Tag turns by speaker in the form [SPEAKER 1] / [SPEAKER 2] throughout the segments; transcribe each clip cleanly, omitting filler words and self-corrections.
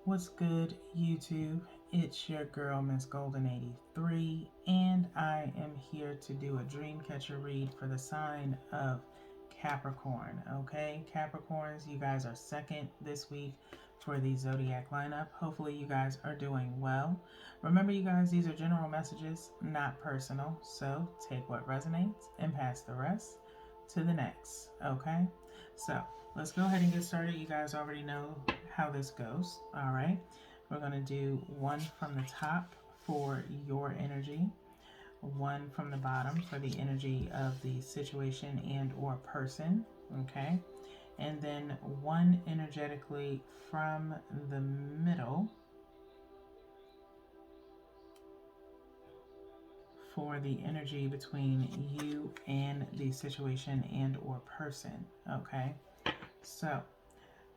[SPEAKER 1] What's good, YouTube? It's your girl, Miss Golden 83, and I am here to do a dream catcher read for the sign of Capricorn. Okay, Capricorns, you guys are second this week for the zodiac lineup. Hopefully, you guys are doing well. Remember, you guys, these are general messages, not personal. So take what resonates and pass the rest to the next. Okay, so let's go ahead and get started. You guys already know how this goes. All right, we're going to do one from the top for your energy, one from the bottom for the energy of the situation and or person. Okay, and then one energetically from the middle for the energy between you and the situation and or person. Okay, so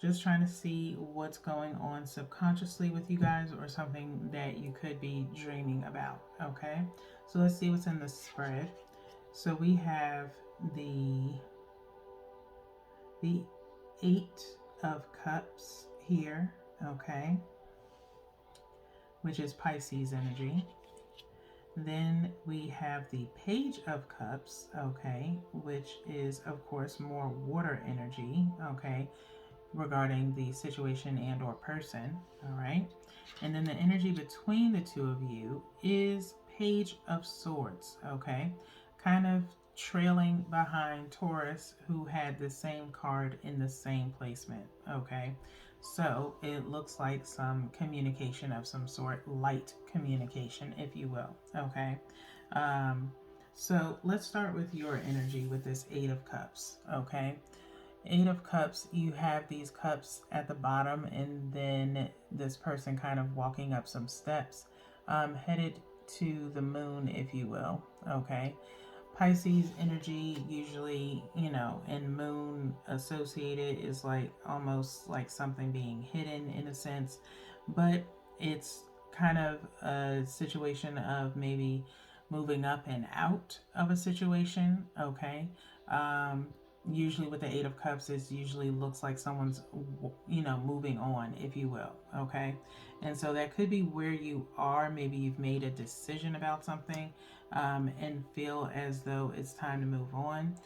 [SPEAKER 1] just trying to see what's going on subconsciously with you guys or something that you could be dreaming about. Okay, so let's see what's in the spread. So we have the the 8 of Cups here. Okay, which is Pisces energy. Then we have the Page of Cups, okay, which is of course more water energy, okay, regarding the situation and or person. All right, and then the energy between the two of you is Page of Swords. Okay, kind of trailing behind Taurus, who had the same card in the same placement. Okay, so it looks like some communication of some sort, light communication, if you will. Okay, um, so let's start with your energy with this 8 of Cups. Okay, 8 of Cups, you have these cups at the bottom, and then this person kind of walking up some steps, headed to the moon, if you will. Okay. Pisces energy, usually, and moon associated, is like almost like something being hidden in a sense, but it's kind of a situation of maybe moving up and out of a situation. Okay. Um, Usually with the 8 of Cups, it usually looks like someone's moving on, if you will. Okay, and so that could be where you are. Maybe you've made a decision about something, and feel as though it's time to move on.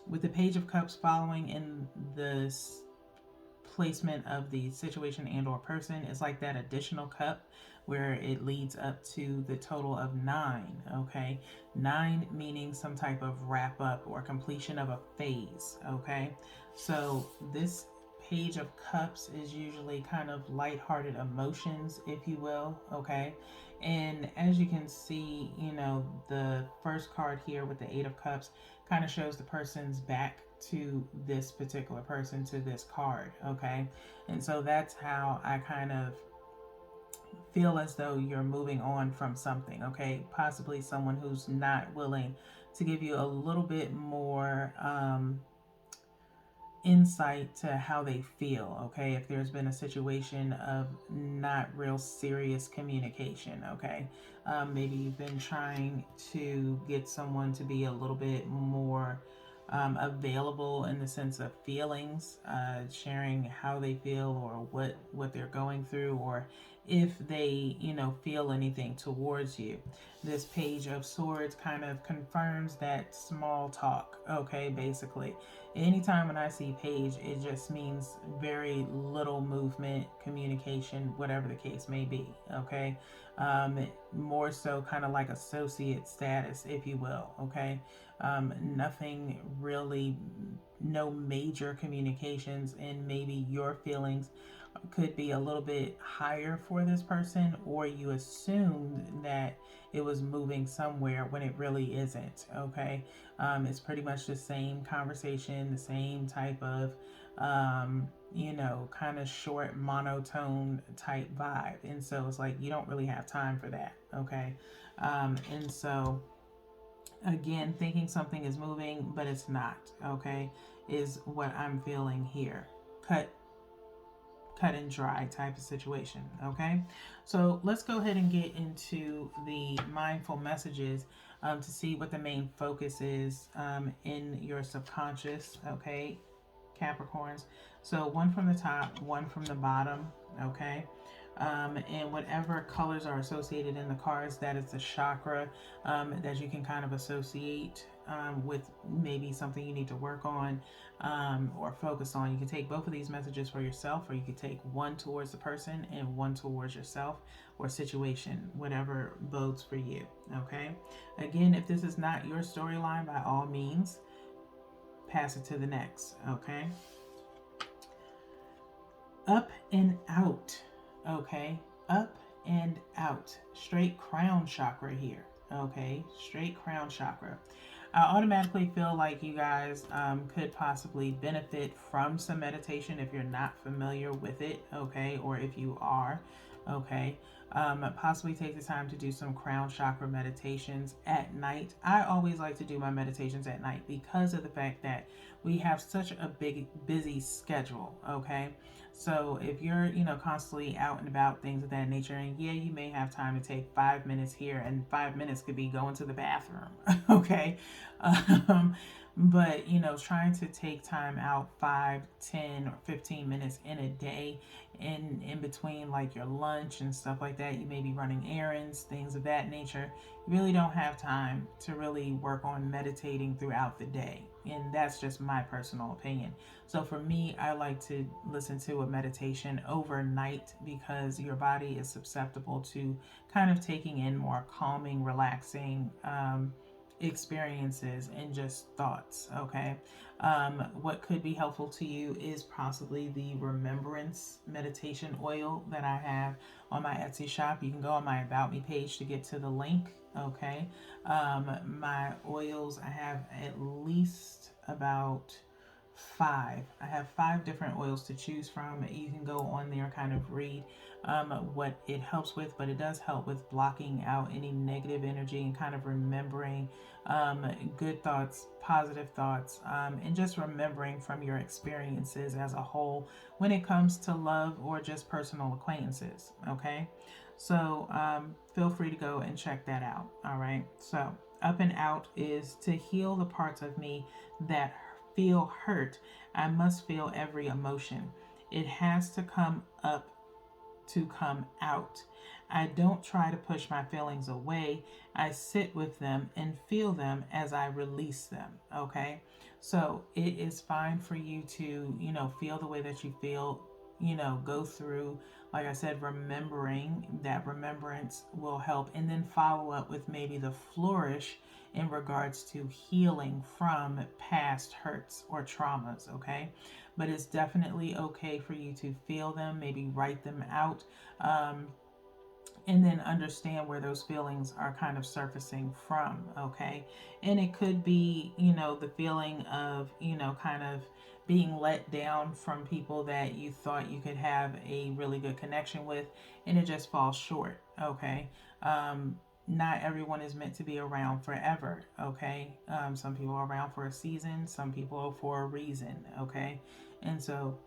[SPEAKER 1] With the Page of Cups following in this placement of the situation and or person, is like that additional cup where it leads up to the total of 9. Okay, 9 meaning some type of wrap up or completion of a phase. Okay, so this Page of Cups is usually kind of lighthearted emotions, if you will. Okay, and as you can see, the first card here with the 8 of Cups kind of shows the person's back to this particular person, to this card. Okay, and so that's how I kind of feel as though you're moving on from something. Okay, possibly someone who's not willing to give you a little bit more insight to how they feel. Okay, if there's been a situation of not real serious communication. Okay, maybe you've been trying to get someone to be a little bit more available in the sense of feelings, sharing how they feel or what they're going through, or if they feel anything towards you. This Page of Swords kind of confirms that small talk. Okay, basically anytime when I see page, it just means very little movement, communication, whatever the case may be. Okay, more so kind of like associate status, if you will. Okay, nothing really, no major communications, and maybe your feelings could be a little bit higher for this person, or you assumed that it was moving somewhere when it really isn't. Okay, it's pretty much the same conversation, the same type of kind of short monotone type vibe, and so it's like you don't really have time for that. Okay, and so again, thinking something is moving but it's not. Okay, is what I'm feeling here. Cut and dry type of situation. Okay, so let's go ahead and get into the mindful messages, to see what the main focus is in your subconscious. Okay, Capricorns. So one from the top, one from the bottom, okay? And whatever colors are associated in the cards, that is the chakra that you can kind of associate with maybe something you need to work on or focus on. You can take both of these messages for yourself, or you could take one towards the person and one towards yourself or situation, whatever bodes for you, okay? Again, if this is not your storyline, by all means, pass it to the next, okay? Up and out, okay? Up and out. Straight crown chakra here, okay? Straight crown chakra. I automatically feel like you guys could possibly benefit from some meditation if you're not familiar with it, okay? Or if you are, okay? Possibly take the time to do some crown chakra meditations at night. I always like to do my meditations at night because of the fact that we have such a busy schedule, okay? So if you're, constantly out and about, things of that nature, and yeah, you may have time to take 5 minutes here, and 5 minutes could be going to the bathroom, okay? But, trying to take time out 5, 10, or 15 minutes in a day in between like your lunch and stuff like that. You may be running errands, things of that nature. You really don't have time to really work on meditating throughout the day. And that's just my personal opinion. So for me, I like to listen to a meditation overnight because your body is susceptible to kind of taking in more calming, relaxing experiences and just thoughts, okay? What could be helpful to you is possibly the remembrance meditation oil that I have on my Etsy shop. You can go on my About Me page to get to the link, okay? My oils, I have at least about 5. I have 5 different oils to choose from. You can go on there, kind of read what it helps with, but it does help with blocking out any negative energy and kind of remembering good thoughts, positive thoughts, and just remembering from your experiences as a whole when it comes to love or just personal acquaintances, okay? So feel free to go and check that out, all right? So up and out is to heal the parts of me that feel hurt. I must feel every emotion. It has to come up to come out. I don't try to push my feelings away. I sit with them and feel them as I release them, okay? So it is fine for you to, feel the way that you feel, go through, like I said, remembering. That remembrance will help, and then follow up with maybe the flourish in regards to healing from past hurts or traumas, okay? But it's definitely okay for you to feel them, maybe write them out, and then understand where those feelings are kind of surfacing from, okay? And it could be, the feeling of, kind of being let down from people that you thought you could have a really good connection with, and it just falls short, okay? Not everyone is meant to be around forever, okay? Some people are around for a season, some people are for a reason, okay? And so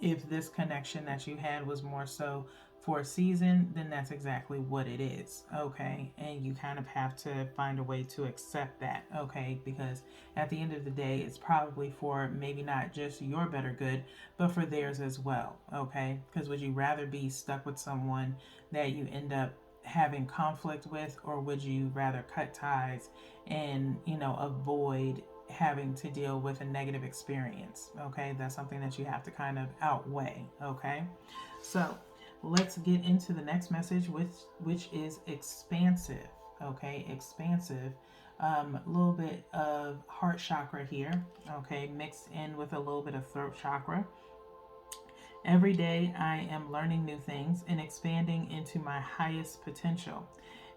[SPEAKER 1] if this connection that you had was more so for a season, then that's exactly what it is, okay? And you kind of have to find a way to accept that, okay? Because at the end of the day, it's probably for maybe not just your better good, but for theirs as well, okay? Because would you rather be stuck with someone that you end up having conflict with, or would you rather cut ties and, avoid having to deal with a negative experience, okay? That's something that you have to kind of outweigh, okay? So let's get into the next message, which is expansive, okay? Expansive. A little bit of heart chakra here, okay? Mixed in with a little bit of throat chakra. Every day I am learning new things and expanding into my highest potential.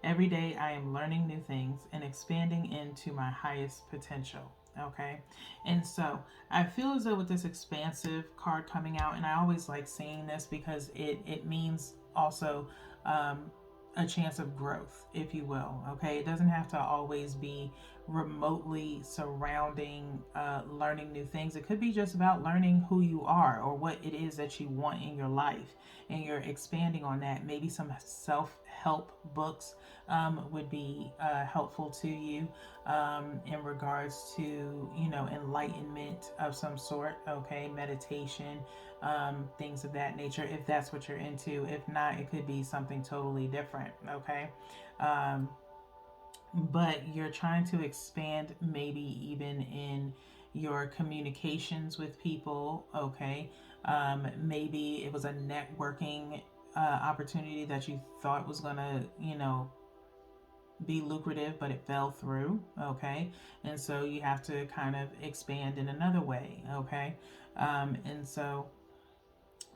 [SPEAKER 1] Every day I am learning new things and expanding into my highest potential. Okay, and so I feel as though with this expansive card coming out, and I always like seeing this because it means also a chance of growth, if you will. Okay, it doesn't have to always be remotely surrounding learning new things. It could be just about learning who you are or what it is that you want in your life, and you're expanding on that. Maybe some self-help books would be helpful to you in regards to, enlightenment of some sort. Okay, meditation, things of that nature, if that's what you're into. If not, it could be something totally different. Okay. Um, but you're trying to expand, maybe even in your communications with people. Okay. Maybe it was a networking opportunity that you thought was going to, be lucrative, but it fell through. Okay. And so you have to kind of expand in another way. Okay. And so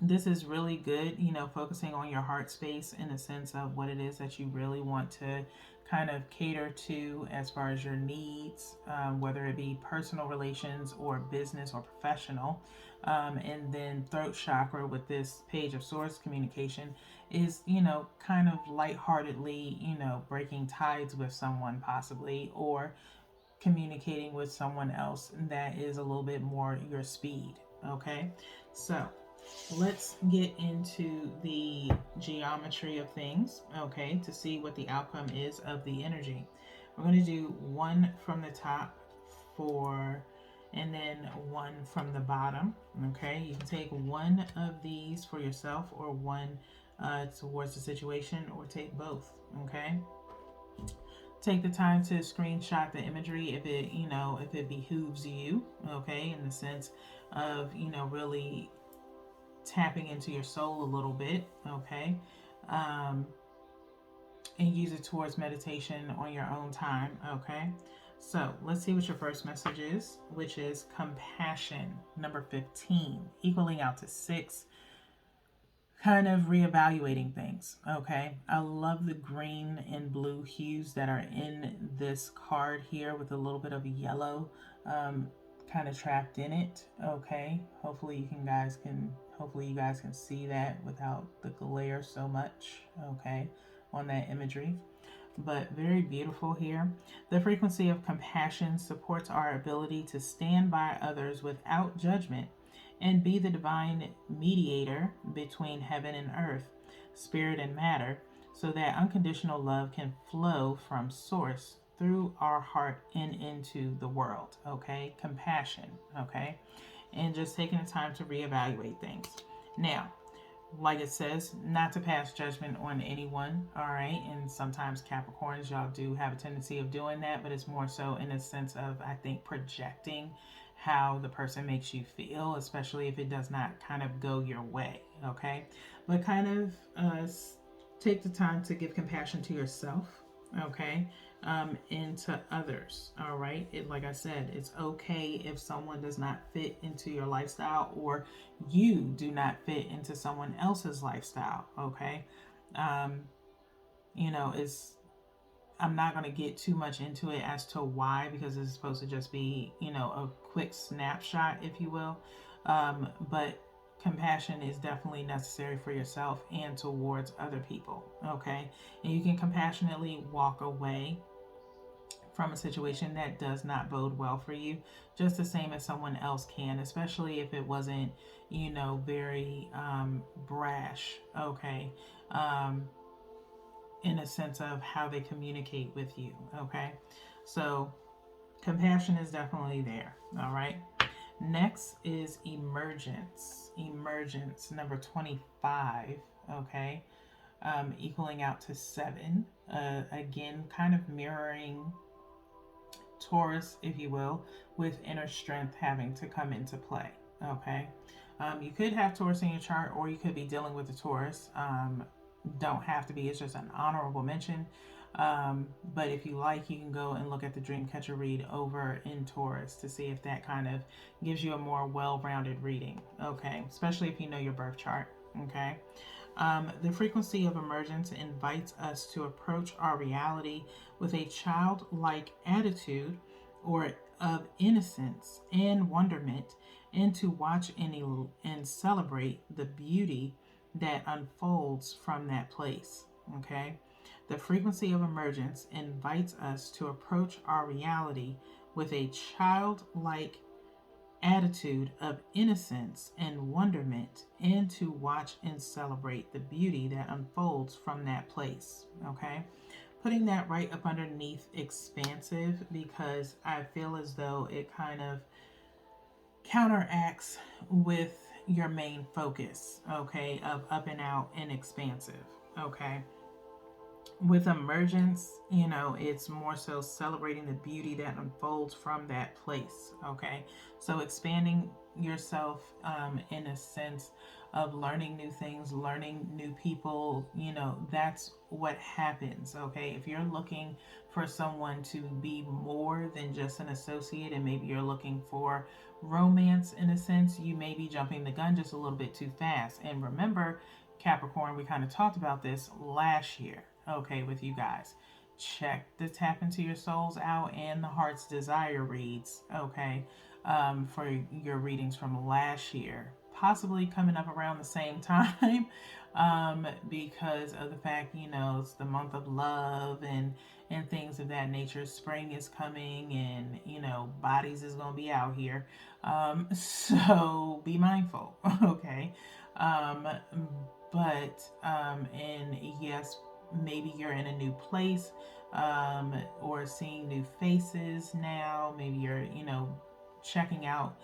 [SPEAKER 1] this is really good, focusing on your heart space in the sense of what it is that you really want to kind of cater to as far as your needs, whether it be personal relations or business or professional. And then throat chakra with this page of swords communication is, kind of lightheartedly, breaking tides with someone possibly, or communicating with someone else that is a little bit more your speed. Okay. So let's get into the geometry of things, okay, to see what the outcome is of the energy. We're going to do one from the top for, and then one from the bottom, okay. You can take one of these for yourself or one towards the situation, or take both, okay. Take the time to screenshot the imagery if it behooves you, okay, in the sense of, really tapping into your soul a little bit, okay, and use it towards meditation on your own time, okay. So let's see what your first message is, which is compassion, number 15, equaling out to 6. Kind of reevaluating things, okay. I love the green and blue hues that are in this card here, with a little bit of yellow kind of trapped in it, okay. Hopefully you guys can see that without the glare so much, okay, on that imagery. But very beautiful here. The frequency of compassion supports our ability to stand by others without judgment and be the divine mediator between heaven and earth, spirit and matter, so that unconditional love can flow from source through our heart and into the world. Okay, compassion. Okay, and just taking the time to reevaluate things. Now, like it says, not to pass judgment on anyone, all right? And sometimes Capricorns, y'all do have a tendency of doing that, but it's more so in a sense of, I think, projecting how the person makes you feel, especially if it does not kind of go your way, okay? But kind of take the time to give compassion to yourself, okay? And to others, all right? Like I said, it's okay if someone does not fit into your lifestyle, or you do not fit into someone else's lifestyle, okay? Um, it's I'm not going to get too much into it as to why, because it's supposed to just be, a quick snapshot, if you will. But compassion is definitely necessary for yourself and towards other people, okay? And you can compassionately walk away from a situation that does not bode well for you, just the same as someone else can, especially if it wasn't, very brash, okay? In a sense of how they communicate with you, okay? So compassion is definitely there, all right? Next is emergence. Emergence, number 25, okay? Equaling out to 7. Again, kind of mirroring Taurus, if you will, with inner strength having to come into play, okay? You could have Taurus in your chart, or you could be dealing with the Taurus. Don't have to be, it's just an honorable mention. But if you like, you can go and look at the Dreamcatcher read over in Taurus to see if that kind of gives you a more well-rounded reading, okay? Especially if you know your birth chart, okay? The frequency of emergence invites us to approach our reality with a childlike attitude, or of innocence and wonderment, and to watch and celebrate the beauty that unfolds from that place, okay? The frequency of emergence invites us to approach our reality with a childlike attitude of innocence and wonderment, and to watch and celebrate the beauty that unfolds from that place. Okay, putting that right up underneath expansive, because I feel as though it kind of counteracts with your main focus, okay, of up and out and expansive. Okay, with emergence, it's more so celebrating the beauty that unfolds from that place. Okay, so expanding yourself, in a sense of learning new things, learning new people, that's what happens. Okay, if you're looking for someone to be more than just an associate, and maybe you're looking for romance in a sense, you may be jumping the gun just a little bit too fast. And remember, Capricorn, we kind of talked about this last year, okay, with you guys. Check the Tap Into Your Souls out and the Heart's Desire reads, okay, for your readings from last year, possibly coming up around the same time, because of the fact, it's the month of love and things of that nature. Spring is coming, and bodies is gonna be out here, so be mindful, okay. Um, and yes, maybe you're in a new place, or seeing new faces now. Maybe you're, checking out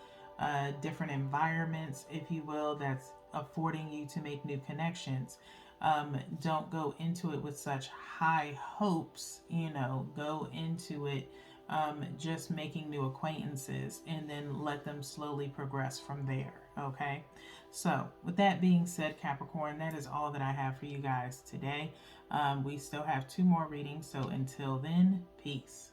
[SPEAKER 1] different environments, if you will, that's affording you to make new connections. Don't go into it with such high hopes, go into it, just making new acquaintances, and then let them slowly progress from there. Okay, so with that being said, Capricorn, that is all that I have for you guys today. We still have 2 more readings, so until then, peace.